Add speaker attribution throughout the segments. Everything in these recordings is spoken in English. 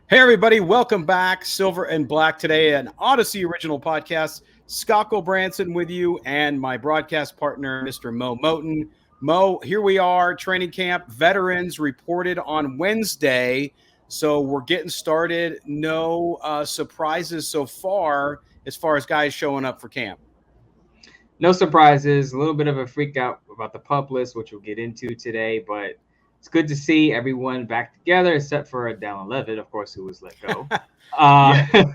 Speaker 1: Hey, everybody. Welcome back. Silver and Black today, an Odyssey original podcast. Scocco Branson with you and my broadcast partner, Mr. Mo Moten. Mo, here we are, training camp. Veterans reported on Wednesday. So we're getting started. No surprises so far as guys showing up for camp.
Speaker 2: No surprises. A little bit of a freak out about the pup list, which we'll get into today, but it's good to see everyone back together, except for Dallin Levitt, of course, who was let go.
Speaker 1: Yeah.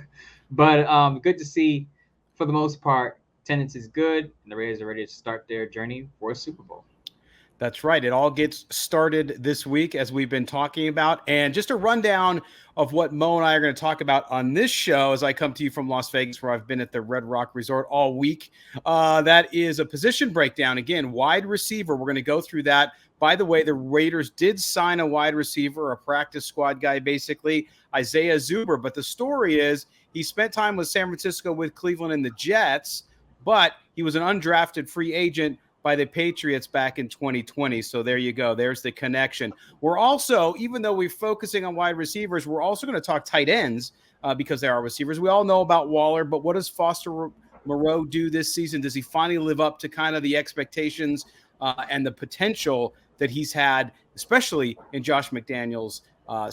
Speaker 2: But good to see, for the most part, attendance is good, and the Raiders are ready to start their journey for a Super Bowl.
Speaker 1: That's right. It all gets started this week, as we've been talking about. And just a rundown of what Mo and I are going to talk about on this show as I come to you from Las Vegas, where I've been at the Red Rock Resort all week. That is a position breakdown. Again, wide receiver. We're going to go through that. By the way, the Raiders did sign a wide receiver, a practice squad guy, basically, Isaiah Zuber. But the story is he spent time with San Francisco, with Cleveland, and the Jets, but he was an undrafted free agent by the Patriots back in 2020. So there you go. There's the connection. We're also, even though we're focusing on wide receivers, we're also going to talk tight ends because they are receivers. We all know about Waller, but what does Foster Moreau do this season? Does he finally live up to kind of the expectations and the potential that he's had, especially in Josh McDaniels'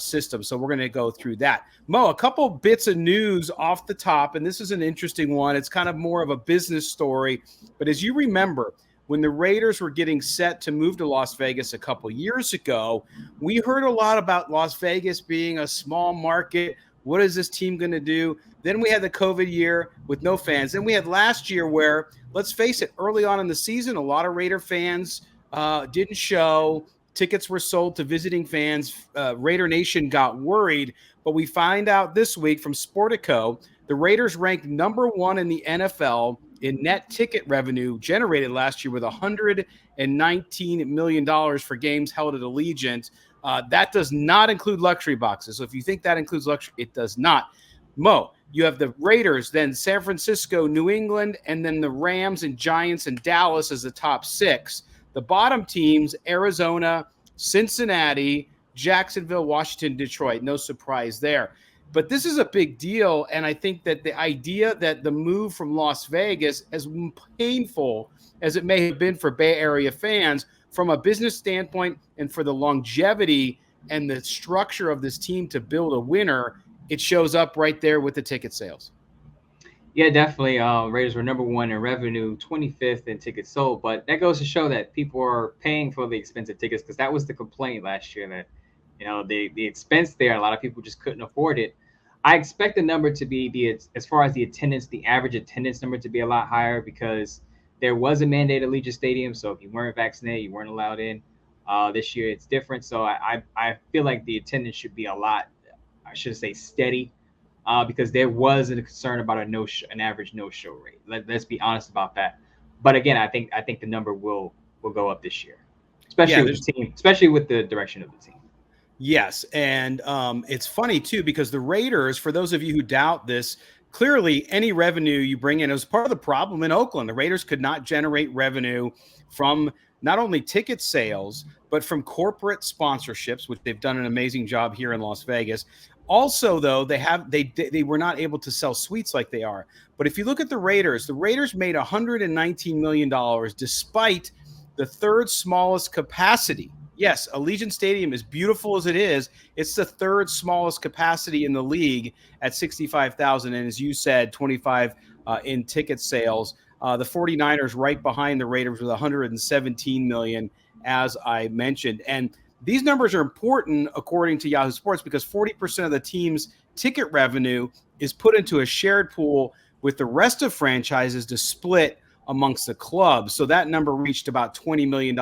Speaker 1: system? So we're going to go through that. Mo, a couple bits of news off the top, and this is an interesting one. It's kind of more of a business story, but as you remember, when the Raiders were getting set to move to Las Vegas a couple years ago, we heard a lot about Las Vegas being a small market. What is this team going to do? Then we had the COVID year with no fans. Then we had last year where, let's face it, early on in the season, a lot of Raider fans didn't show. Tickets were sold to visiting fans. Raider Nation got worried. But we find out this week from Sportico, the Raiders ranked number 1 in the NFL in net ticket revenue generated last year with $119 million for games held at Allegiant. That does not include luxury boxes. So if you think that includes luxury, it does not. Mo, you have the Raiders, then San Francisco, New England, and then the Rams and Giants and Dallas as the top 6. The bottom teams, Arizona, Cincinnati, Jacksonville, Washington, Detroit. No surprise there. But this is a big deal, and I think that the idea that the move from Las Vegas, as painful as it may have been for Bay Area fans, from a business standpoint and for the longevity and the structure of this team to build a winner, it shows up right there with the ticket sales.
Speaker 2: Yeah, definitely. Raiders were number 1 in revenue, 25th in tickets sold, but that goes to show that people are paying for the expensive tickets, because that was the complaint last year, that the expense there, a lot of people just couldn't afford it. I expect the number to be as far as the attendance, the average attendance number to be a lot higher, because there was a mandate at Allegiant Stadium. So if you weren't vaccinated, you weren't allowed in. This year it's different. So I feel like the attendance should be a lot, I should say, steady, because there was a concern about an average no-show rate. Let's be honest about that. But again, I think the number will go up this year, especially with the team, especially with the direction of the team.
Speaker 1: Yes, and it's funny, too, because the Raiders, for those of you who doubt this, clearly any revenue you bring in, it was part of the problem in Oakland. The Raiders could not generate revenue from not only ticket sales, but from corporate sponsorships, which they've done an amazing job here in Las Vegas. Also, though, they were not able to sell suites like they are. But if you look at the Raiders made $119 million despite the third smallest capacity. Yes, Allegiant Stadium, as beautiful as it is, it's the third smallest capacity in the league at 65,000. And as you said, 25 in ticket sales. The 49ers right behind the Raiders with 117 million, as I mentioned. And these numbers are important, according to Yahoo Sports, because 40% of the team's ticket revenue is put into a shared pool with the rest of franchises to split amongst the clubs. So that number reached about $20 million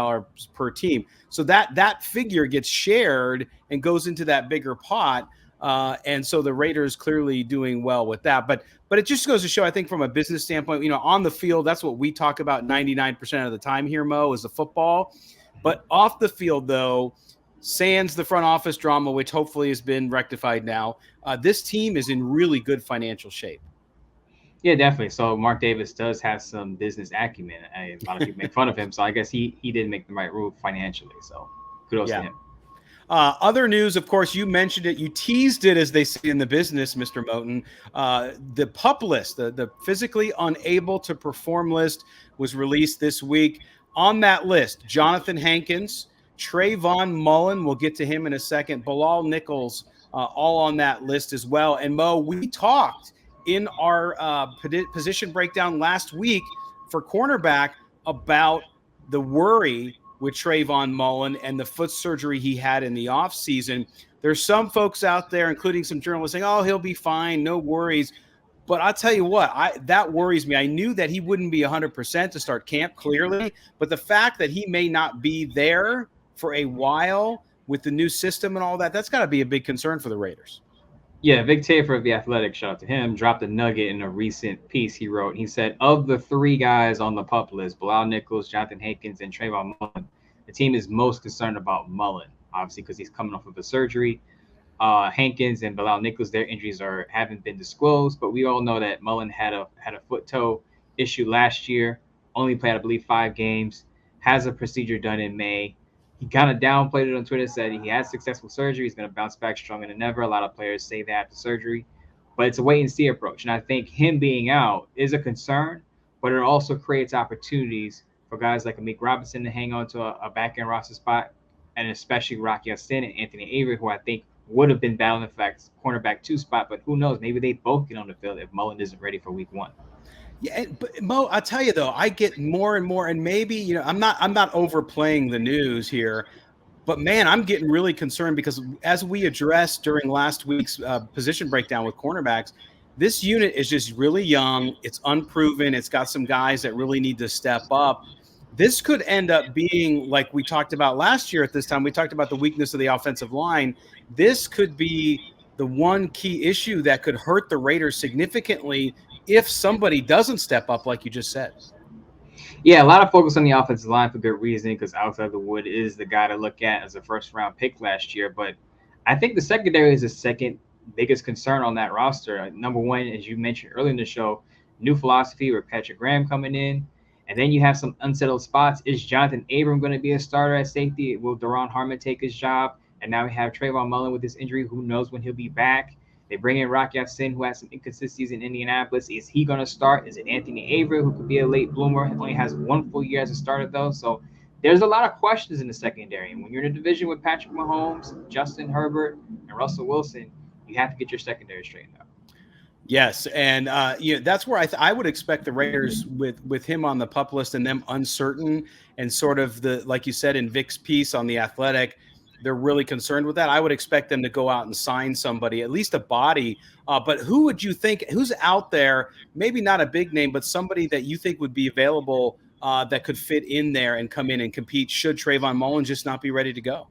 Speaker 1: per team. So that figure gets shared and goes into that bigger pot. And so the Raiders clearly doing well with that. But it just goes to show, I think, from a business standpoint, on the field, that's what we talk about 99% of the time here, Mo, is the football. But off the field, though, sans the front office drama, which hopefully has been rectified now, this team is in really good financial shape.
Speaker 2: Yeah, definitely. So Mark Davis does have some business acumen. A lot of people make fun of him, so I guess he did make the right move financially. So kudos to him.
Speaker 1: Other news, of course, you mentioned it. You teased it, as they say in the business, Mr. Moten. The PUP list, the physically unable to perform list, was released this week. On that list, Jonathan Hankins, Trayvon Mullen, we'll get to him in a second, Bilal Nichols, all on that list as well. And Mo, we talked in our position breakdown last week for cornerback about the worry with Trayvon Mullen and the foot surgery he had in the offseason. There's some folks out there, including some journalists, saying, oh, he'll be fine, no worries. But I'll tell you what, that worries me. I knew that he wouldn't be 100% to start camp, clearly. But the fact that he may not be there for a while with the new system and all that, that's got to be a big concern for the Raiders.
Speaker 2: Yeah, Vic Tafer of The Athletic, shout out to him, dropped a nugget in a recent piece he wrote. He said, of the three guys on the PUP list, Bilal Nichols, Jonathan Hankins, and Trayvon Mullen, the team is most concerned about Mullen, obviously, because he's coming off of a surgery. Hankins and Bilal Nichols, their injuries haven't been disclosed, but we all know that Mullen had a foot-toe issue last year, only played, I believe, 5 games, has a procedure done in May. He kind of downplayed it on Twitter, said he had successful surgery. He's going to bounce back stronger than ever. A lot of players say that after surgery, but it's a wait-and-see approach. And I think him being out is a concern, but it also creates opportunities for guys like Amik Robinson to hang on to a back-end roster spot, and especially Rocky Austin and Anthony Avery, who I think would have been battling, in fact, cornerback 2 spot, but who knows? Maybe they both get on the field if Mullen isn't ready for week 1.
Speaker 1: Yeah, but Mo, I'll tell you though, I get more and more, and maybe I'm not overplaying the news here, but man, I'm getting really concerned because as we addressed during last week's position breakdown with cornerbacks, this unit is just really young. It's unproven. It's got some guys that really need to step up. This could end up being like we talked about last year at this time. We talked about the weakness of the offensive line. This could be the one key issue that could hurt the Raiders significantly if somebody doesn't step up, like you just said.
Speaker 2: Yeah, a lot of focus on the offensive line for good reason, because outside the wood is the guy to look at as a first-round pick last year. But I think the secondary is the second biggest concern on that roster. Number one, as you mentioned earlier in the show, new philosophy with Patrick Graham coming in. And then you have some unsettled spots. Is Jonathan Abram going to be a starter at safety? Will Daron Harmon take his job? And now we have Trayvon Mullen with this injury. Who knows when he'll be back? They bring in Rocky Sin, who has some inconsistencies in Indianapolis. Is he going to start? Is it Anthony Avery, who could be a late bloomer? Only has 1 full year as a starter, though. So there's a lot of questions in the secondary. And when you're in a division with Patrick Mahomes, Justin Herbert, and Russell Wilson, you have to get your secondary straightened out.
Speaker 1: Yes, and that's where I would expect the Raiders with him on the PUP list and them uncertain and sort of like you said in Vic's piece on The Athletic, they're really concerned with that. I would expect them to go out and sign somebody, at least a body. But who would you think, who's out there, maybe not a big name, but somebody that you think would be available that could fit in there and come in and compete should Trayvon Mullen just not be ready to go?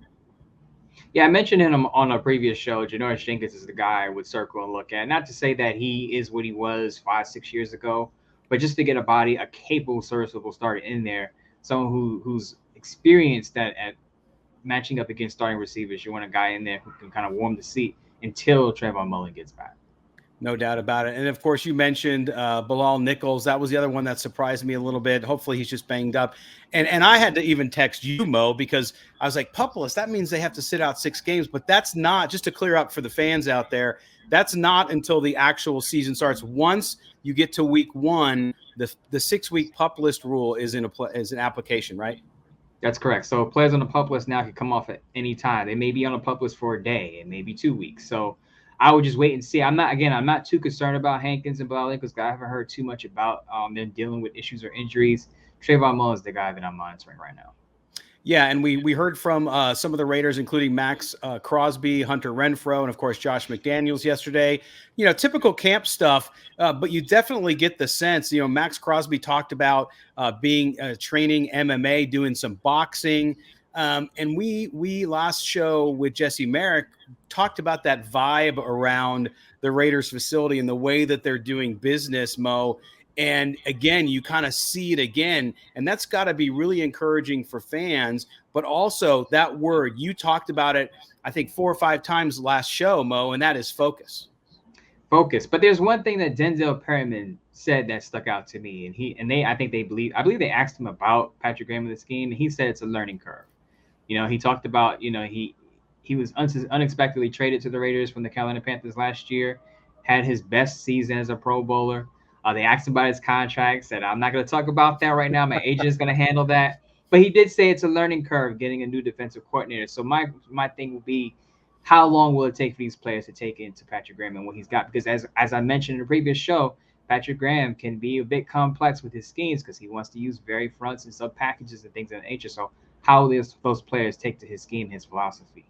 Speaker 2: Yeah, I mentioned him on a previous show. Janoris Jenkins is the guy I would circle and look at. Not to say that he is what he was 5-6 years ago, but just to get a body, a capable, serviceable starter in there, someone who's experienced at matching up against starting receivers. You want a guy in there who can kind of warm the seat until Trayvon Mullen gets back.
Speaker 1: No doubt about it. And of course, you mentioned Bilal Nichols. That was the other one that surprised me a little bit. Hopefully he's just banged up. And I had to even text you, Mo, because I was like, PUP list, that means they have to sit out 6 games. But that's not, just to clear up for the fans out there, that's not until the actual season starts. Once you get to week 1, the 6-week PUP list rule is an application, right?
Speaker 2: That's correct. So players on the PUP list now can come off at any time. They may be on a PUP list for a day and maybe 2 weeks. So I would just wait and see. I'm not too concerned about Hankins and Bilal because I haven't heard too much about them dealing with issues or injuries. Trayvon Mullen is the guy that I'm monitoring right now.
Speaker 1: Yeah, and we heard from some of the Raiders, including Max Crosby, Hunter Renfro, and of course Josh McDaniels yesterday. Typical camp stuff, but you definitely get the sense. Max Crosby talked about being training MMA, doing some boxing, and we last show with Jesse Merrick talked about that vibe around the Raiders facility and the way that they're doing business, Mo. And again, you kind of see it again, and that's got to be really encouraging for fans. But also that word, you talked about it, I think 4 or 5 times last show, Mo, and that is focus.
Speaker 2: Focus. But there's one thing that Denzel Perryman said that stuck out to me, I believe they asked him about Patrick Graham in the scheme, and he said it's a learning curve. He talked about, he he was unexpectedly traded to the Raiders from the Carolina Panthers last year, had his best season as a Pro Bowler. They asked him about his contract, said, I'm not going to talk about that right now. My agent is going to handle that. But he did say it's a learning curve getting a new defensive coordinator. So my thing will be, how long will it take for these players to take into Patrick Graham and what he's got? Because as I mentioned in the previous show, Patrick Graham can be a bit complex with his schemes because he wants to use very fronts and sub packages and things of that nature. So how will those players take to his scheme, his philosophy?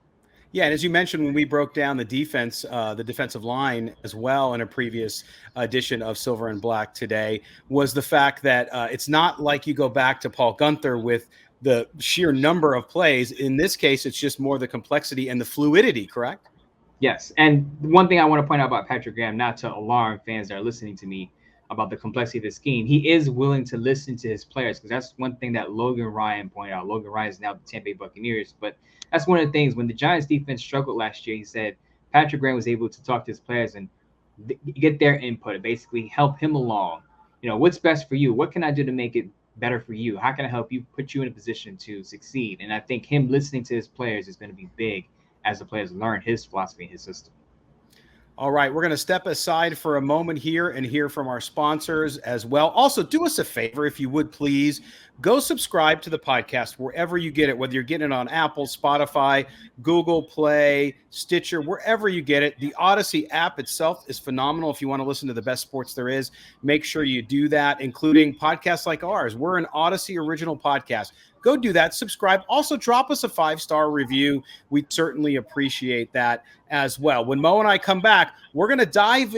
Speaker 1: Yeah, and as you mentioned, when we broke down the defense, the defensive line as well in a previous edition of Silver and Black today, was the fact that it's not like you go back to Paul Gunther with the sheer number of plays. In this case, it's just more the complexity and the fluidity, correct?
Speaker 2: Yes. And one thing I want to point out about Patrick Graham, not to alarm fans that are listening to me about the complexity of the scheme, he is willing to listen to his players, because that's one thing that Logan Ryan pointed out. Logan Ryan is now the Tampa Bay Buccaneers, but that's one of the things when the Giants defense struggled last year, he said Patrick Graham was able to talk to his players and get their input and basically help him along. What's best for you? What can I do to make it better for you? How can I help you, put you in a position to succeed? And I think him listening to his players is going to be big as the players learn his philosophy and his system.
Speaker 1: All right, we're going to step aside for a moment here and hear from our sponsors as well. Also, do us a favor, if you would please, go subscribe to the podcast wherever you get it, whether you're getting it on Apple, Spotify, Google Play, Stitcher, wherever you get it. The Odyssey app itself is phenomenal. If you want to listen to the best sports there is, make sure you do that, including podcasts like ours. We're an Odyssey original podcast. Go do that. Subscribe. Also, drop us a 5-star review. We'd certainly appreciate that as well. When Mo and I come back, we're going to dive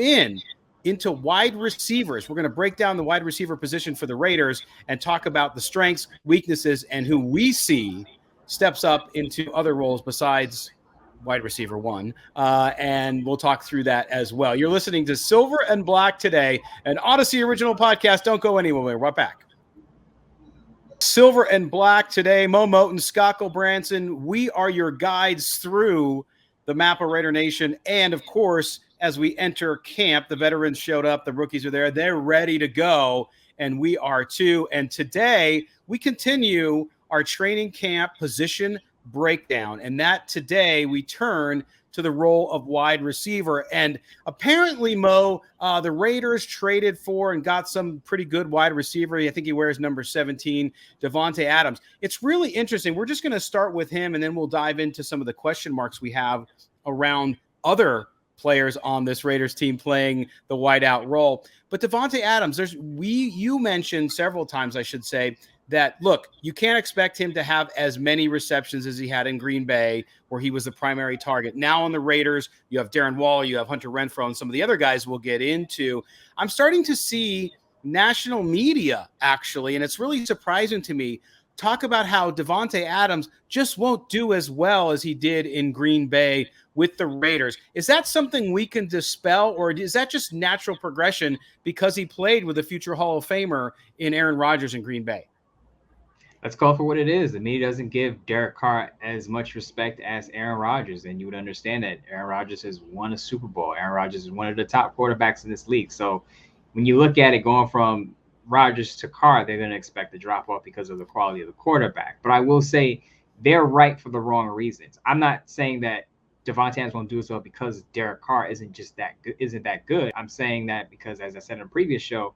Speaker 1: into wide receivers. We're going to break down the wide receiver position for the Raiders and talk about the strengths, weaknesses, and who we see steps up into other roles besides wide receiver one. And we'll talk through that as well. You're listening to Silver and Black today, an Odyssey original podcast. Don't go anywhere. We're right back. Silver and Black today, Mo Moten, Scott Branson. We are your guides through the map of Raider Nation. And of course, as we enter camp, the veterans showed up, the rookies are there, they're ready to go, and we are too. And today we continue our training camp position breakdown. And that today we turn to the role of wide receiver. And apparently, Mo, the Raiders traded for and got some pretty good wide receiver. I think he wears number 17, Davante Adams. It's really interesting. We're just going to start with him, and then we'll dive into some of the question marks we have around other players on this Raiders team playing the wideout role. But Davante Adams, you mentioned several times, I should say, that, look, you can't expect him to have as many receptions as he had in Green Bay, where he was the primary target. Now on the Raiders, you have Darren Waller, you have Hunter Renfrow, and some of the other guys we'll get into. I'm starting to see national media, actually, and it's really surprising to me, talk about how Davante Adams just won't do as well as he did in Green Bay with the Raiders. Is that something we can dispel, or is that just natural progression because he played with a future Hall of Famer in Aaron Rodgers in Green Bay?
Speaker 2: Let's call it for what it is. The media doesn't give Derek Carr as much respect as Aaron Rodgers, and you would understand that Aaron Rodgers has won a Super Bowl. Aaron Rodgers is one of the top quarterbacks in this league. So when you look at it going from Rodgers to Carr, they're going to expect a drop off because of the quality of the quarterback. But I will say they're right for the wrong reasons. I'm not saying that Davante Adams won't do as well because Derek Carr isn't that good. I'm saying that because, as I said in a previous show,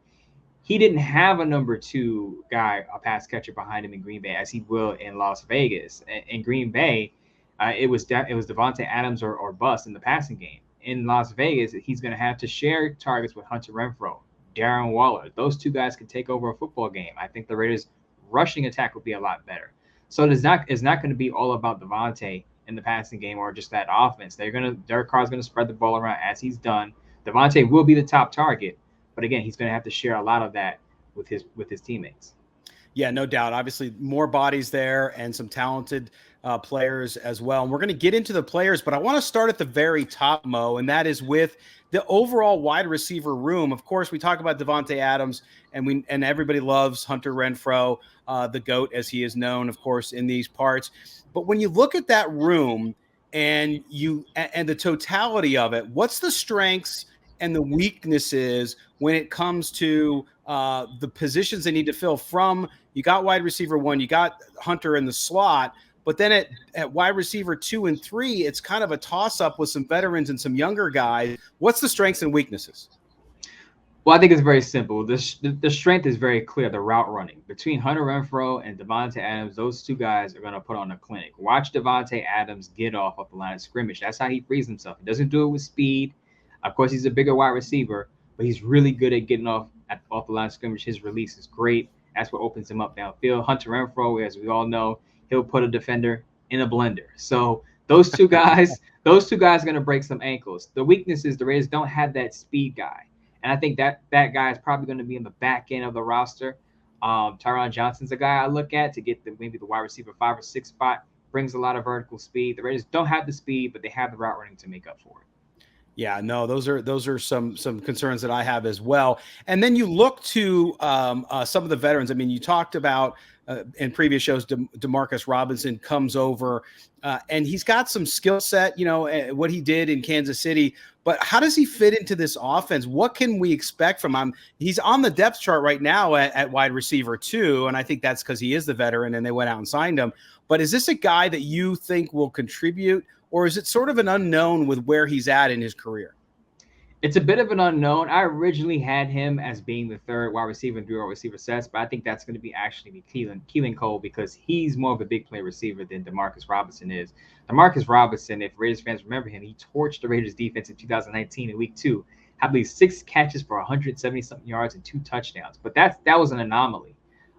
Speaker 2: he didn't have a number 2 guy, a pass catcher behind him in Green Bay, as he will in Las Vegas. In Green Bay, it was Davante Adams or bust in the passing game. In Las Vegas, he's going to have to share targets with Hunter Renfrow, Darren Waller. Those 2 guys can take over a football game. I think the Raiders' rushing attack will be a lot better. So it's not going to be all about Davante in the passing game or just that offense. Derek Carr is going to spread the ball around as he's done. Davante will be the top target. But again, he's going to have to share a lot of that with his teammates.
Speaker 1: Yeah, no doubt. Obviously, more bodies there and some talented players as well. And we're going to get into the players, but I want to start at the very top, Mo, and that is with the overall wide receiver room. Of course, we talk about Davante Adams, and everybody loves Hunter Renfrow, the GOAT, as he is known, of course, in these parts. But when you look at that room and the totality of it, what's the strengths and the weaknesses when it comes to the positions they need to fill? From, you got wide receiver 1, you got Hunter in the slot, But then at wide receiver 2 and 3, it's kind of a toss-up with some veterans and some younger guys. What's the strengths and weaknesses?
Speaker 2: Well, I think it's very simple. The strength is very clear, the route running. Between Hunter Renfro and Davante Adams, those two guys are going to put on a clinic. Watch Davante Adams get off the line of scrimmage. That's how he frees himself. He doesn't do it with speed. Of course, he's a bigger wide receiver, but he's really good at getting off the line of scrimmage. His release is great. That's what opens him up downfield. Hunter Renfro, as we all know, he'll put a defender in a blender. So those two guys are going to break some ankles. The weakness is the Raiders don't have that speed guy. And I think that guy is probably going to be in the back end of the roster. Tyron Johnson's a guy I look at to get maybe the wide receiver 5 or 6 spot. Brings a lot of vertical speed. The Raiders don't have the speed, but they have the route running to make up for it.
Speaker 1: Yeah, no, those are some concerns that I have as well. And then you look to some of the veterans. I mean, you talked about in previous shows, DeMarcus Robinson comes over, and he's got some skill set, what he did in Kansas City. But how does he fit into this offense? What can we expect from him? He's on the depth chart right now at wide receiver 2, and I think that's because he is the veteran and they went out and signed him. But is this a guy that you think will contribute, or is it sort of an unknown with where he's at in his career?
Speaker 2: It's a bit of an unknown. I originally had him as being the third wide receiver in 3 wide receiver sets, but I think that's going to be actually Keelan Cole, because he's more of a big play receiver than DeMarcus Robinson is. DeMarcus Robinson, if Raiders fans remember him, he torched the Raiders defense in 2019 in week 2. I believe 6 catches for 170-something yards and 2 touchdowns. But that was an anomaly.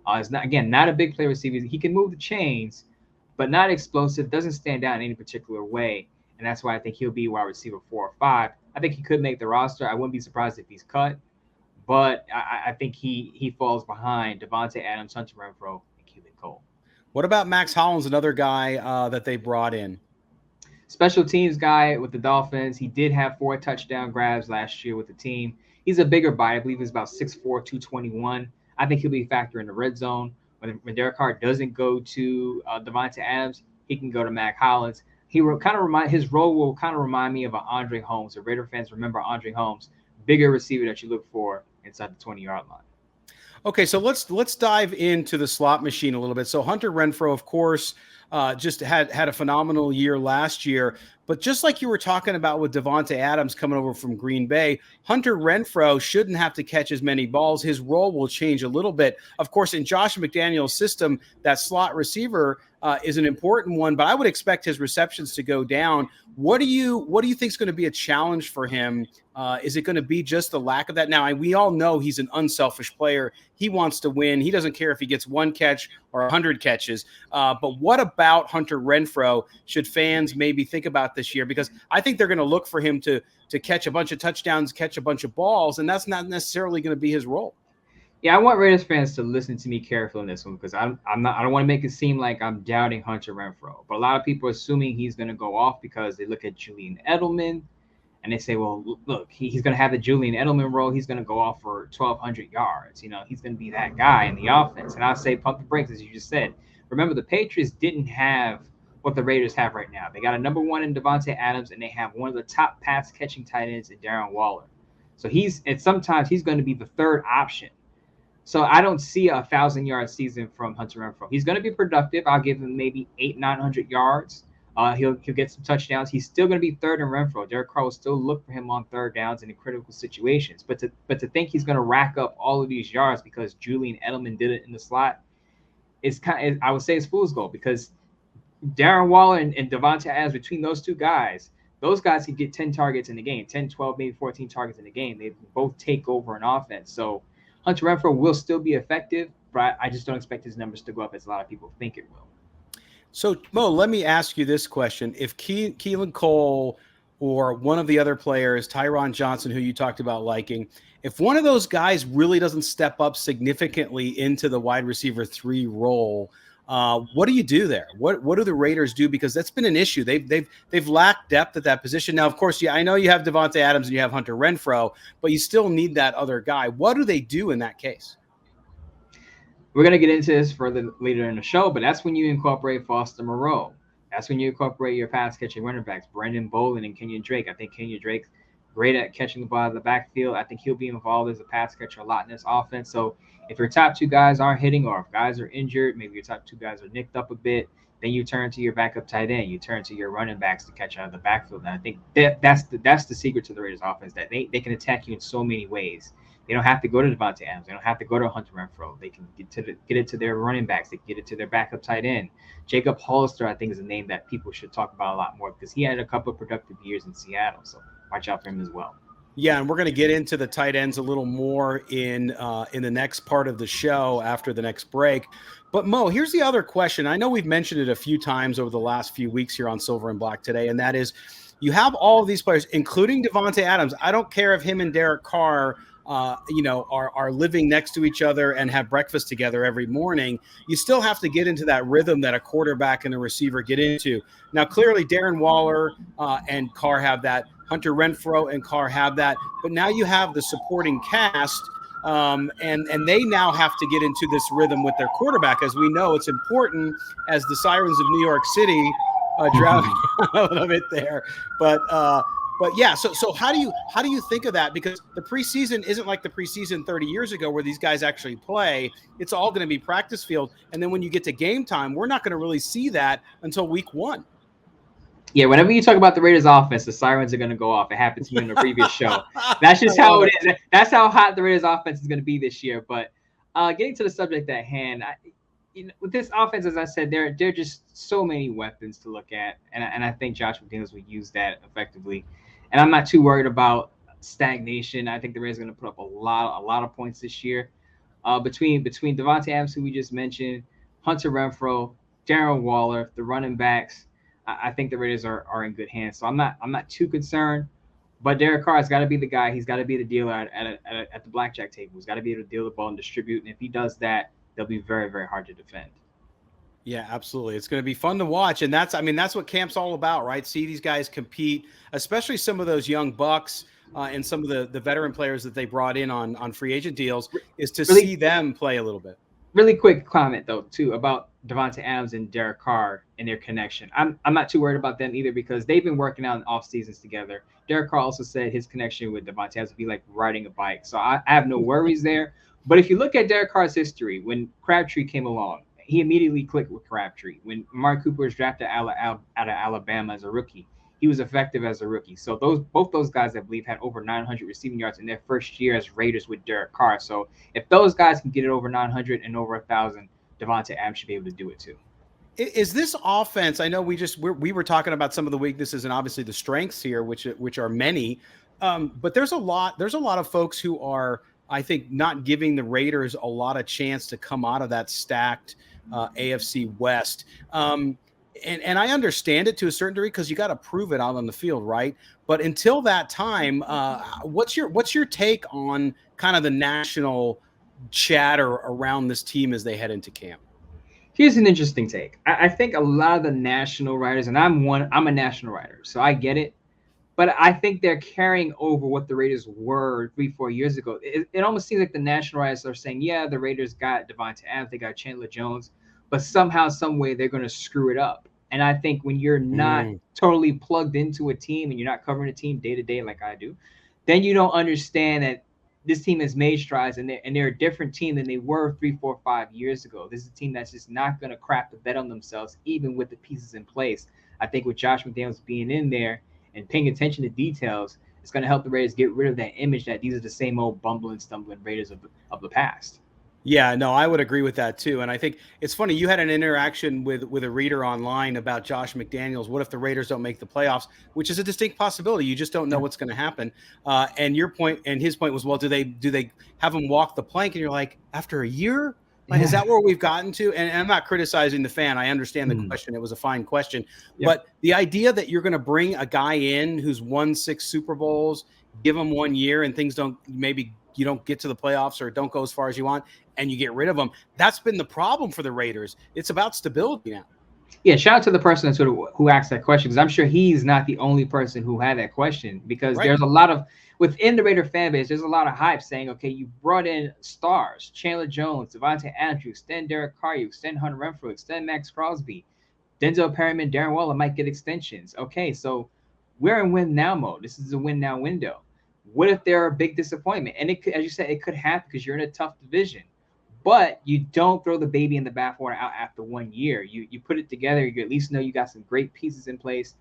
Speaker 2: It's not a big play receiver. He can move the chains, but not explosive, doesn't stand out in any particular way. And that's why I think he'll be wide receiver 4 or 5. I think he could make the roster. I wouldn't be surprised if he's cut, but I think he falls behind Davante Adams, Hunter Renfro, and Keelan Cole.
Speaker 1: What about Max Hollins, another guy that they brought in?
Speaker 2: Special teams guy with the Dolphins. He did have 4 touchdown grabs last year with the team. He's a bigger body. I believe he's about 6'4", 221. I think he'll be a factor in the red zone. When Derek Carr doesn't go to Davante Adams, he can go to Max Hollins. His role will kind of remind me of an Andre Holmes. If Raider fans remember Andre Holmes, bigger receiver that you look for inside the 20-yard line.
Speaker 1: Okay, so let's dive into the slot machine a little bit. So Hunter Renfro, of course, just had a phenomenal year last year. But just like you were talking about with Davante Adams coming over from Green Bay, Hunter Renfro shouldn't have to catch as many balls. His role will change a little bit. Of course, in Josh McDaniel's system, that slot receiver is an important one, but I would expect his receptions to go down. What do you think is going to be a challenge for him? Is it going to be just the lack of that? Now, we all know he's an unselfish player. He wants to win. He doesn't care if he gets 1 catch or 100 catches. But what about Hunter Renfro should fans maybe think about this year? Because I think they're going to look for him to catch a bunch of touchdowns, catch a bunch of balls, and that's not necessarily going to be his role.
Speaker 2: Yeah, I want Raiders fans to listen to me carefully on this one, because I don't want to make it seem like I'm doubting Hunter Renfro. But a lot of people are assuming he's going to go off because they look at Julian Edelman and they say, well, look, he's going to have the Julian Edelman role. He's going to go off for 1,200 yards. He's going to be that guy in the offense. And I say pump the brakes, as you just said. Remember, the Patriots didn't have what the Raiders have right now. They got a number 1 in Davante Adams, and they have one of the top pass-catching tight ends in Darren Waller. So sometimes he's going to be the third option. So I don't see a 1,000-yard season from Hunter Renfro. He's going to be productive. I'll give him maybe 800-900 yards. He'll get some touchdowns. He's still going to be third in Renfro. Derek Carr will still look for him on third downs and in critical situations. But to think he's going to rack up all of these yards because Julian Edelman did it in the slot is I would say it's fool's gold, because Darren Waller and Davante Adams, between those two guys, those guys can get 10 targets in the game, 10, 12, maybe 14 targets in the game. They both take over an offense. So Hunter Renfro will still be effective, but I just don't expect his numbers to go up as a lot of people think it will.
Speaker 1: So, Mo, let me ask you this question. If Keelan Cole or one of the other players, Tyron Johnson, who you talked about liking, if one of those guys really doesn't step up significantly into the wide receiver 3 role, what do you do there? What do the Raiders do? Because that's been an issue. They've lacked depth at that position. Now, of course, I know you have Davante Adams and you have Hunter Renfro, but you still need that other guy. What do they do in that case?
Speaker 2: We're going to get into this further later in the show, but that's when you incorporate Foster Moreau. That's when you incorporate your pass-catching running backs, Brandon Bolden and Kenyon Drake. I think Kenyon Drake's great at catching the ball out of the backfield. I think he'll be involved as a pass catcher a lot in this offense. So if your top 2 guys aren't hitting, or if guys are injured, maybe your top 2 guys are nicked up a bit, then you turn to your backup tight end, you turn to your running backs to catch out of the backfield. And I think that's the secret to the Raiders offense, that they can attack you in so many ways. They don't have to go to Davante Adams. They don't have to go to Hunter Renfro. They can get it to their running backs. They can get it to their backup tight end. Jacob Hollister, I think, is a name that people should talk about a lot more because he had a couple of productive years in Seattle. So watch out for him as well.
Speaker 1: Yeah, and we're going to get into the tight ends a little more in the next part of the show after the next break. But Mo, here's the other question. I know we've mentioned it a few times over the last few weeks here on Silver and Black Today, and that is, you have all of these players, including Davante Adams. I don't care if him and Derek Carr, are living next to each other and have breakfast together every morning. You still have to get into that rhythm that a quarterback and a receiver get into. Now, clearly, Darren Waller and Carr have that. Hunter Renfro and Carr have that. But now you have the supporting cast, and they now have to get into this rhythm with their quarterback. As we know, it's important as the sirens of New York City drowning a little bit there. But yeah, so how do you think of that? Because the preseason isn't like the preseason 30 years ago where these guys actually play. It's all going to be practice field. And then when you get to game time, we're not going to really see that until week 1.
Speaker 2: Yeah, whenever you talk about the Raiders offense, the sirens are going to go off. It happened to me in the previous show. That's just how it is. That's how hot the Raiders offense is going to be this year. But getting to the subject at hand, with this offense, as I said, there are just so many weapons to look at. And I think Josh McDaniels would use that effectively. And I'm not too worried about stagnation. I think the Raiders are going to put up a lot of points this year. Between Davante Adams, who we just mentioned, Hunter Renfro, Darren Waller, the running backs, I think the Raiders are in good hands. So I'm not too concerned. But Derek Carr has got to be the guy. He's got to be the dealer at the blackjack table. He's got to be able to deal the ball and distribute. And if he does that, they'll be very, very hard to defend.
Speaker 1: Yeah, absolutely. It's going to be fun to watch. And that's what camp's all about, right? See these guys compete, especially some of those young bucks and some of the veteran players that they brought in on free agent deals, is to see them play a little bit.
Speaker 2: Really quick comment, though, too, about Davante Adams and Derek Carr and their connection. I'm not too worried about them either because they've been working out in off seasons together. Derek Carr also said his connection with Davante Adams would be like riding a bike. So I have no worries there. But if you look at Derek Carr's history, when Crabtree came along, he immediately clicked with Crabtree. When Mark Cooper was drafted out of Alabama as a rookie, he was effective as a rookie. So both those guys, I believe, had over 900 receiving yards in their first year as Raiders with Derek Carr. So if those guys can get it over 900 and over 1,000, Davante Adams should be able to do it too.
Speaker 1: Is this offense? I know we were talking about some of the weaknesses and obviously the strengths here, which are many. But there's a lot of folks who are, I think, not giving the Raiders a lot of chance to come out of that stacked AFC West. And I understand it to a certain degree because you got to prove it out on the field, right? But until that time, what's your take on kind of the national chatter around this team as they head into camp?
Speaker 2: Here's an interesting take. I think a lot of the national writers, and I'm a national writer, so I get it. But I think they're carrying over what the Raiders were 3-4 years ago. It almost seems like the national writers are saying, yeah, the Raiders got Davante Adams, they got Chandler Jones, but somehow, some way, they're going to screw it up. And I think when you're not totally plugged into a team and you're not covering a team day to day like I do, then you don't understand that this team has made strides and they're a different team than they were 3, 4, 5 years ago. This is a team that's just not going to crap the bed on themselves, even with the pieces in place. I think with Josh McDaniels being in there and paying attention to details, it's going to help the Raiders get rid of that image that these are the same old bumbling, stumbling Raiders of the past.
Speaker 1: Yeah, no, I would agree with that too. And I think it's funny, you had an interaction with a reader online about Josh McDaniels. What if the Raiders don't make the playoffs, which is a distinct possibility. You just don't know what's going to happen. And your point and his point was, well, do they have him walk the plank? And you're like, after a year? Like, is that where we've gotten to? And I'm not criticizing the fan. I understand the question. It was a fine question. Yeah. But the idea that you're going to bring a guy in who's won 6 Super Bowls, give him 1 year and things you don't get to the playoffs or don't go as far as you want, and you get rid of them. That's been the problem for the Raiders. It's about stability now.
Speaker 2: Yeah, shout out to the person who asked that question, because I'm sure he's not the only person who had that question, because there's a lot of, within the Raider fan base, there's a lot of hype saying, okay, you brought in stars, Chandler Jones, Davante Adams, you extend Derek Carr, you extend Hunter Renfro, extend Max Crosby, Denzel Perryman, Darren Waller might get extensions. Okay, so we're in win now mode. This is a win now window. What if they're a big disappointment? And it could, as you said, it could happen because you're in a tough division. but you don't throw the baby in the bathwater out after 1 year. You put it together. You at least know you got some great pieces in place.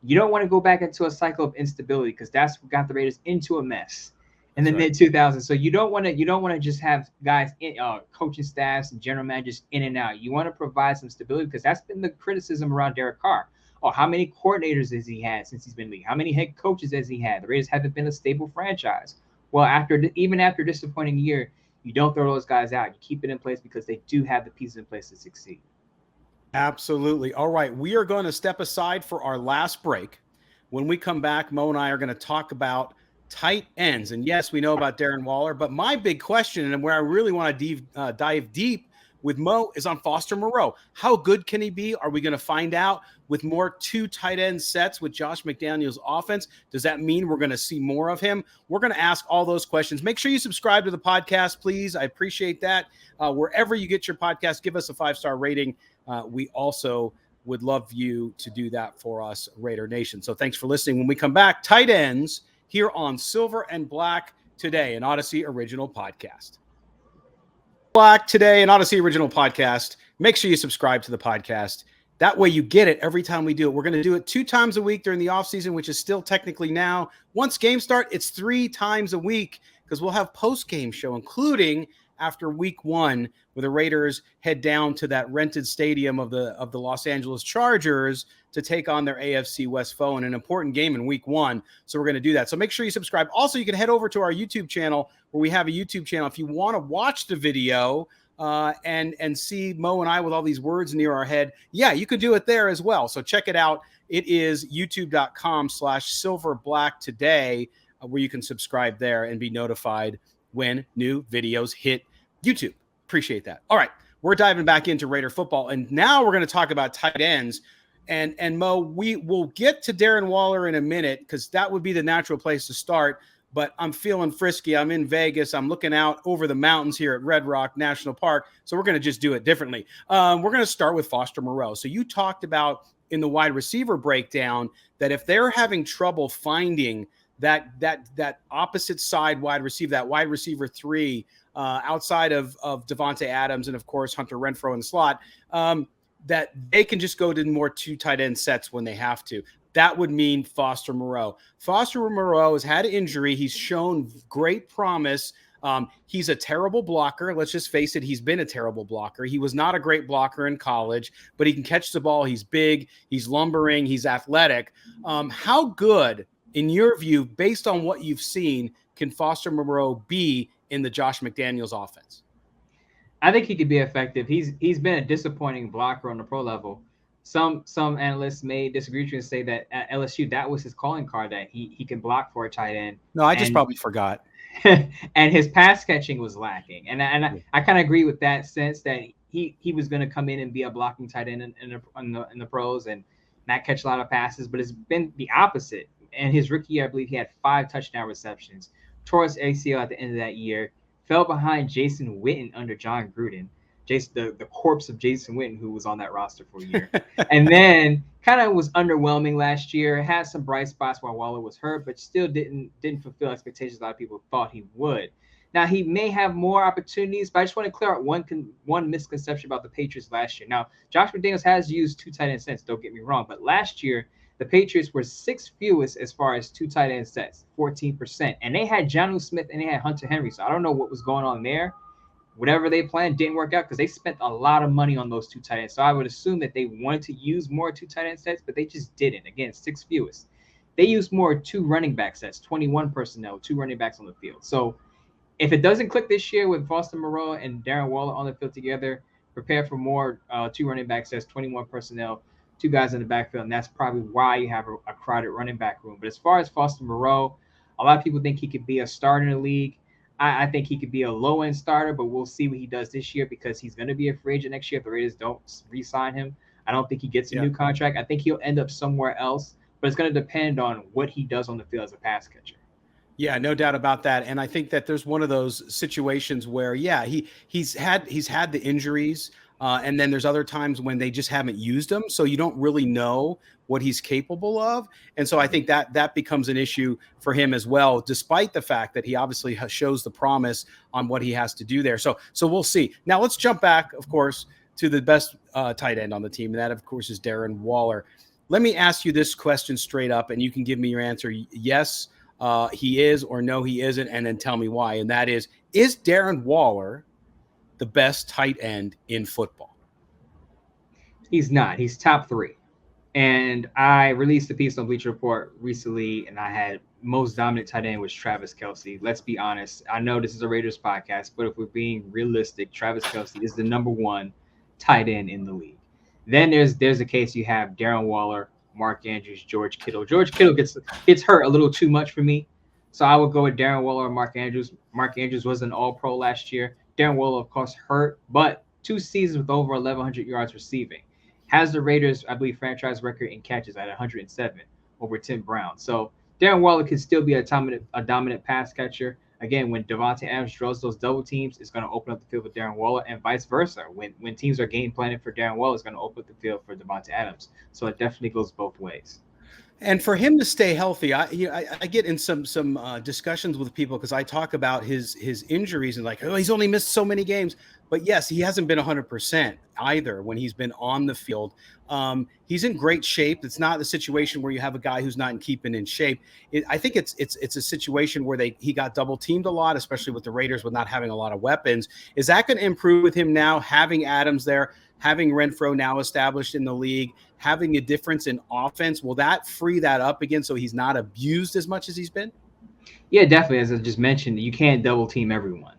Speaker 2: You don't want to go back into a cycle of instability because that's what got the Raiders into a mess in the mid 2000s. So you don't want to just have guys in coaching staffs and general managers in and out. You want to provide some stability because that's been the criticism around Derek Carr. Oh, how many coordinators has he had since he's been in the league? How many head coaches has he had? The Raiders haven't been a stable franchise. Well, even after a disappointing year, you don't throw those guys out. You keep it in place because they do have the pieces in place to succeed.
Speaker 1: Absolutely. All right. We are going to step aside for our last break. When we come back, Mo and I are going to talk about tight ends. And yes, we know about Darren Waller, but my big question and where I really want to dive deep with Mo is on Foster Moreau. How good can he be? Are we going to find out with more 2 tight end sets with Josh McDaniels' offense? Does that mean we're going to see more of him? We're going to ask all those questions. Make sure you subscribe to the podcast, please. I appreciate that. Wherever you get your podcast, give us a 5-star rating. We also would love you to do that for us, Raider Nation. So thanks for listening. When we come back, tight ends here on Silver and Black Today, an Odyssey original podcast. Black Today, an Odyssey original podcast. Make sure you subscribe to the podcast. That way you get it every time we do it. We're going to do it 2 times a week during the offseason, which is still technically now. Once games start, it's 3 times a week because we'll have post-game show, including after week 1, where the Raiders head down to that rented stadium of the Los Angeles Chargers to take on their AFC West foe in an important game in week 1. So we're going to do that. So make sure you subscribe. Also, you can head over to our YouTube channel where we have a YouTube channel. If you want to watch the video and see Mo and I with all these words near our head, yeah, you can do it there as well. So check it out. It is youtube.com/silverblacktoday where you can subscribe there and be notified when new videos hit YouTube. Appreciate that. All right, we're diving back into Raider football, and now we're going to talk about tight ends. And Mo, we will get to Darren Waller in a minute because that would be the natural place to start. But I'm feeling frisky. I'm in Vegas. I'm looking out over the mountains here at Red Rock National Park. So we're going to just do it differently. We're going to start with Foster Moreau. So you talked about in the wide receiver breakdown that if they're having trouble finding that opposite side wide receiver, that wide receiver 3, outside of Davante Adams and, of course, Hunter Renfrow in the slot, that they can just go to more 2 tight end sets when they have to. That would mean Foster Moreau. Foster Moreau has had an injury. He's shown great promise. He's a terrible blocker. Let's just face it. He's been a terrible blocker. He was not a great blocker in college, but he can catch the ball. He's big. He's lumbering. He's athletic. How good, in your view, based on what you've seen, can Foster Moreau be in the Josh McDaniels offense?
Speaker 2: I think he could be effective. He's been a disappointing blocker on the pro level. Some analysts may disagree with you and say that at LSU that was his calling card, that he can block for a tight end.
Speaker 1: No, I just probably forgot.
Speaker 2: And his pass catching was lacking. And I kind of agree with that sense that he was going to come in and be a blocking tight end in the pros and not catch a lot of passes, but it's been the opposite. And his rookie year, I believe he had 5 touchdown receptions, tore his ACL at the end of that year, fell behind Jason Witten under John Gruden, the corpse of Jason Witten, who was on that roster for a year. And then kind of was underwhelming last year, had some bright spots while Waller was hurt, but still didn't fulfill expectations a lot of people thought he would. Now, he may have more opportunities, but I just want to clear up one misconception about the Patriots last year. Now, Josh McDaniels has used 2 tight end sets, don't get me wrong, but last year, the Patriots were 6th fewest as far as 2 tight end sets, 14%. And they had Jonnu Smith and they had Hunter Henry. So I don't know what was going on there. Whatever they planned didn't work out because they spent a lot of money on those 2 tight ends. So I would assume that they wanted to use more 2 tight end sets, but they just didn't. Again, 6th fewest. They used more 2 running back sets, 21 personnel, 2 running backs on the field. So if it doesn't click this year with Foster Moreau and Darren Waller on the field together, prepare for more 2 running back sets, 21 personnel, 2 guys in the backfield, and that's probably why you have a crowded running back room. But as far as Foster Moreau, a lot of people think he could be a starter in the league. I think he could be a low-end starter, but we'll see what he does this year because he's going to be a free agent next year if the Raiders don't re-sign him. I don't think he gets a new contract. I think he'll end up somewhere else, but it's going to depend on what he does on the field as a pass catcher.
Speaker 1: Yeah, no doubt about that. And I think that there's one of those situations where, he's had the injuries. And then there's other times when they just haven't used him. So you don't really know what he's capable of. And so I think that becomes an issue for him as well, despite the fact that he obviously shows the promise on what he has to do there. So we'll see. Now let's jump back, of course, to the best tight end on the team. And that, of course, is Darren Waller. Let me ask you this question straight up, and you can give me your answer. Yes, he is, or no, he isn't. And then tell me why. And that is Darren Waller the best tight end in football?
Speaker 2: He's not. He's top 3. And I released a piece on Bleacher Report recently, and I had most dominant tight end was Travis Kelce. Let's be honest. I know this is a Raiders podcast, but if we're being realistic, Travis Kelce is the number 1 tight end in the league. Then there's a case you have Darren Waller, Mark Andrews, George Kittle. George Kittle gets hurt a little too much for me, so I would go with Darren Waller or Mark Andrews. Mark Andrews was an All-Pro last year. Darren Waller, of course, hurt, but 2 seasons with over 1,100 yards receiving. Has the Raiders, I believe, franchise record in catches at 107 over Tim Brown. So Darren Waller could still be a dominant pass catcher. Again, when Davante Adams draws those double teams, it's going to open up the field for Darren Waller, and vice versa. When teams are game planning for Darren Waller, it's going to open up the field for Davante Adams. So it definitely goes both ways.
Speaker 1: And for him to stay healthy, I get in some discussions with people because I talk about his injuries and like, oh, he's only missed so many games. But yes, he hasn't been 100% either when he's been on the field. He's in great shape. It's not the situation where you have a guy who's not keeping in shape. I think it's a situation where he got double teamed a lot, especially with the Raiders with not having a lot of weapons. Is that going to improve with him now having Adams there, having Renfro now established in the league, having a difference in offense? Will that free that up again so he's not abused as much as he's been?
Speaker 2: Yeah, definitely. As I just mentioned, you can't double team everyone.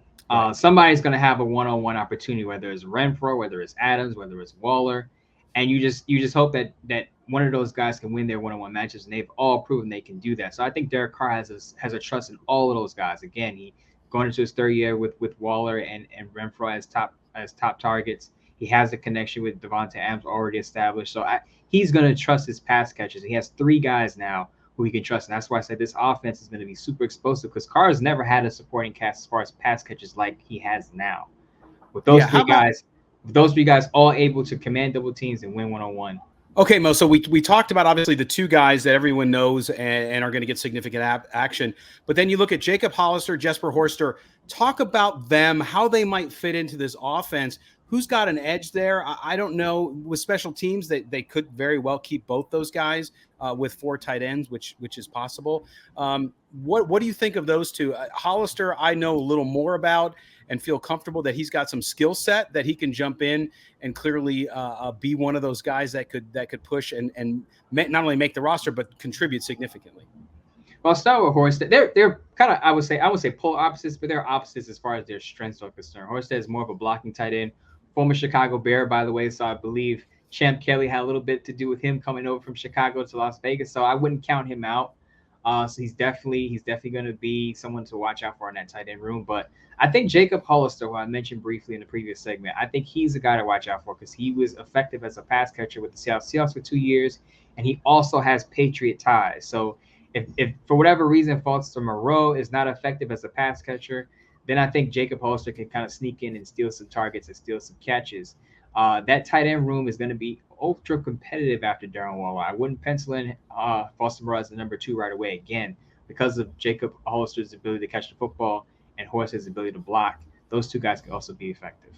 Speaker 2: Somebody's going to have a one-on-one opportunity, whether it's Renfro, whether it's Adams, whether it's Waller, and you just hope that one of those guys can win their one-on-one matches, and they've all proven they can do that. So I think Derek Carr has a trust in all of those guys. Again, he going into his 3rd year with Waller and Renfro as top targets. He has a connection with Davante Adams already established, so he's going to trust his pass catchers. He has 3 guys now who he can trust. And that's why I said this offense is going to be super explosive because Carr has never had a supporting cast as far as pass catches like he has now. With those three guys all able to command double teams and win one-on-one.
Speaker 1: Okay, Mo, so we talked about obviously the 2 guys that everyone knows and are going to get significant action. But then you look at Jacob Hollister, Jesper Horster. Talk about them, how they might fit into this offense. Who's got an edge there? I don't know. With special teams, they could very well keep both those guys with 4 tight ends, which is possible. What do you think of those 2? Hollister, I know a little more about and feel comfortable that he's got some skill set that he can jump in and clearly be one of those guys that could push and not only make the roster but contribute significantly.
Speaker 2: Well, I'll start with Horsted. They're kind of I would say polar opposites, but they're opposites as far as their strengths are concerned. Horsted is more of a blocking tight end. Former Chicago Bear, by the way, so I believe Champ Kelly had a little bit to do with him coming over from Chicago to Las Vegas, so I wouldn't count him out. So he's definitely going to be someone to watch out for in that tight end room. But I think Jacob Hollister, who I mentioned briefly in the previous segment, I think he's a guy to watch out for because he was effective as a pass catcher with the Seattle Seahawks for 2 years, and he also has Patriot ties. So if for whatever reason Foster Moreau is not effective as a pass catcher, then I think Jacob Hollister can kind of sneak in and steal some targets and steal some catches. That tight end room is going to be ultra competitive after Darren Waller. I wouldn't pencil in Foster Moreau as the number 2 right away, again, because of Jacob Hollister's ability to catch the football and Horster's ability to block. Those 2 guys can also be effective.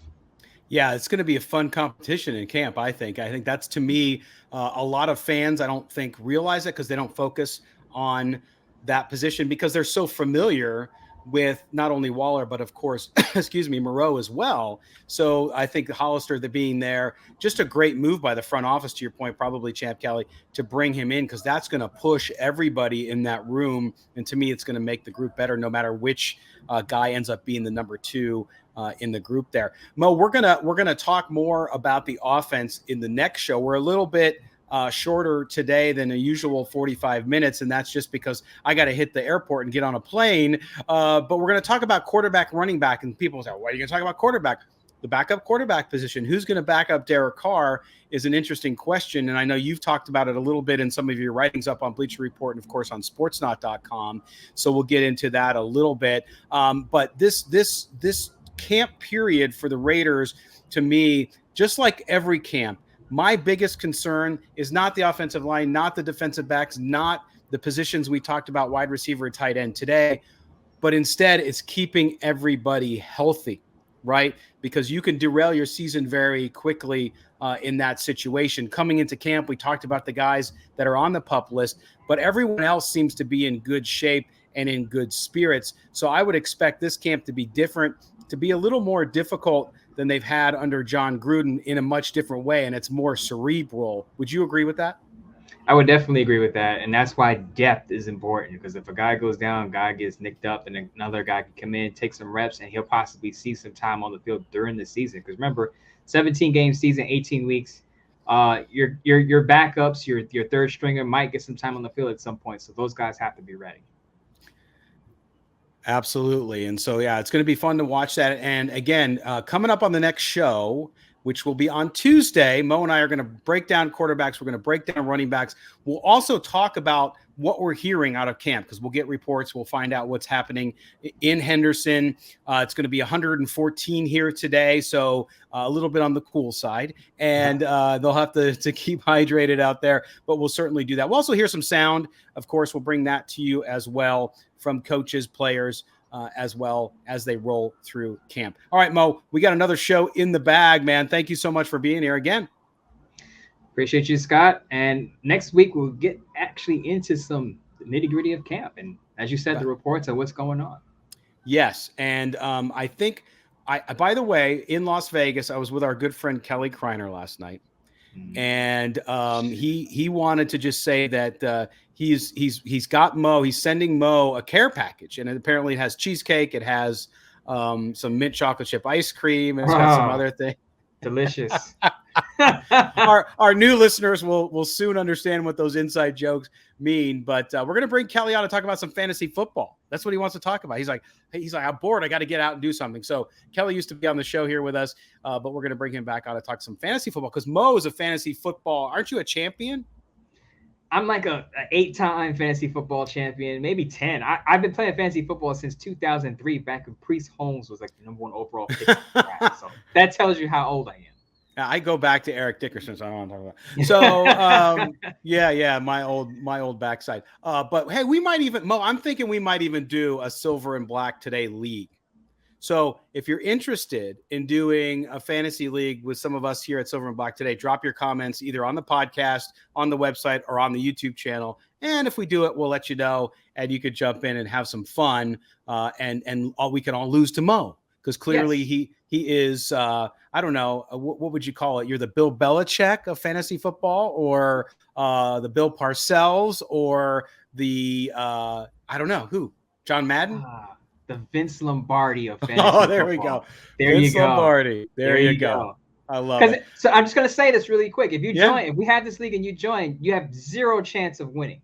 Speaker 1: Yeah, it's going to be a fun competition in camp, I think. I think that's, to me, a lot of fans, I don't think, realize it because they don't focus on that position because they're so familiar with not only Waller, but of course, Moreau as well. So I think Hollister, being there, just a great move by the front office, to your point, probably Champ Kelly, to bring him in because that's going to push everybody in that room. And to me, it's going to make the group better no matter which guy ends up being the number 2 in the group there. Mo, we're gonna talk more about the offense in the next show. We're a little bit shorter today than a usual 45 minutes, and that's just because I got to hit the airport and get on a plane. But we're going to talk about quarterback, running back, and people say, "Why are you going to talk about quarterback?" The backup quarterback position. Who's going to back up Derek Carr is an interesting question, and I know you've talked about it a little bit in some of your writings up on Bleacher Report and, of course, on Sportsnot.com. So we'll get into that a little bit. But this camp period for the Raiders to me, just like every camp, my biggest concern is not the offensive line, not the defensive backs, not the positions we talked about, wide receiver, tight end today, but instead it's keeping everybody healthy, right? Because you can derail your season very quickly in that situation. Coming into camp, we talked about the guys that are on the PUP list, but everyone else seems to be in good shape and in good spirits. So I would expect this camp to be different, to be a little more difficult than they've had under John Gruden in a much different way, and it's more cerebral. Would you agree with that?
Speaker 2: I would definitely agree with that, and that's why depth is important, because if a guy goes down, guy gets nicked up, and another guy can come in, take some reps, and he'll possibly see some time on the field during the season. Because remember, 17-game season, 18 weeks, your backups, your third stringer might get some time on the field at some point, so those guys have to be ready.
Speaker 1: Absolutely. And so, yeah, it's going to be fun to watch that. And again, coming up on the next show, which will be on Tuesday, Mo and I are going to break down quarterbacks. We're going to break down running backs. We'll also talk about what we're hearing out of camp, because we'll get reports. We'll find out what's happening in Henderson. It's going to be 114 here today, so a little bit on the cool side. And they'll have to keep hydrated out there, but we'll certainly do that. We'll also hear some sound. Of course, we'll bring that to you as well from coaches, players, as well as they roll through camp. All right, Mo, we got another show in the bag, man. Thank you so much for being here again.
Speaker 2: Appreciate you, Scott. And next week, we'll get actually into some nitty-gritty of camp. And as you said, the reports of what's going on.
Speaker 1: Yes. And I think, by the way, in Las Vegas, I was with our good friend Kelly Kreiner last night. And he wanted to just say that he's got Mo. He's sending Mo a care package, and apparently it has cheesecake. It has some mint chocolate chip ice cream, and it's got some other thing.
Speaker 2: Delicious.
Speaker 1: Our new listeners will soon understand what those inside jokes mean. But we're going to bring Kelly on to talk about some fantasy football. That's what he wants to talk about. He's like, I'm bored. I got to get out and do something. So Kelly used to be on the show here with us, but we're going to bring him back on to talk some fantasy football, because Mo is a fantasy football. Aren't you a champion?
Speaker 2: I'm like a 8-time fantasy football champion, maybe 10. I've been playing fantasy football since 2003, back when Priest Holmes was like the #1 overall pick. So that tells you how old I am.
Speaker 1: I go back to Eric Dickerson, so I don't want to talk about it. So, yeah, my old backside. But hey, we might even, Mo, I'm thinking we might even do a Silver and Black Today league. So if you're interested in doing a fantasy league with some of us here at Silver and Black Today, drop your comments either on the podcast, on the website, or on the YouTube channel. And if we do it, we'll let you know, and you could jump in and have some fun. And we can all lose to Mo, because clearly he is, I don't know, what would you call it? You're the Bill Belichick of fantasy football, or the Bill Parcells, or the, I don't know, who? John Madden?
Speaker 2: The Vince Lombardi of fantasy football.
Speaker 1: There we go.
Speaker 2: There
Speaker 1: Vince
Speaker 2: you go.
Speaker 1: There you go. I love it.
Speaker 2: So I'm just going to say this really quick. If you join, if we have this league and you join, you have zero chance of winning.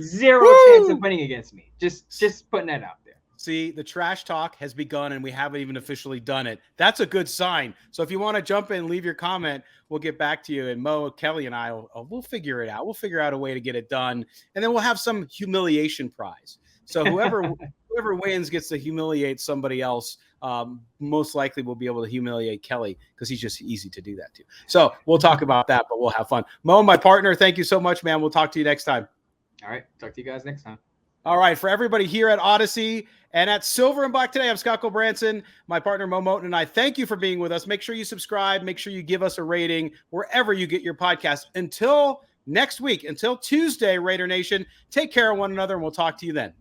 Speaker 2: Zero chance of winning against me. Just putting that out there.
Speaker 1: See, the trash talk has begun, and we haven't even officially done it. That's a good sign. So if you want to jump in and leave your comment, we'll get back to you. And Mo, Kelly, and I, we'll figure it out. We'll figure out a way to get it done. And then we'll have some humiliation prize. So whoever wins gets to humiliate somebody else. Most likely will be able to humiliate Kelly, because he's just easy to do that too. So we'll talk about that, but we'll have fun. Mo, my partner, thank you so much, man. We'll talk to you next time.
Speaker 2: All right. Talk to you guys next time.
Speaker 1: All right. For everybody here at Odyssey and at Silver and Black Today, I'm Scott Branson. My partner, Mo Moten, and I thank you for being with us. Make sure you subscribe. Make sure you give us a rating wherever you get your podcast. Until next week, until Tuesday, Raider Nation, take care of one another, and we'll talk to you then.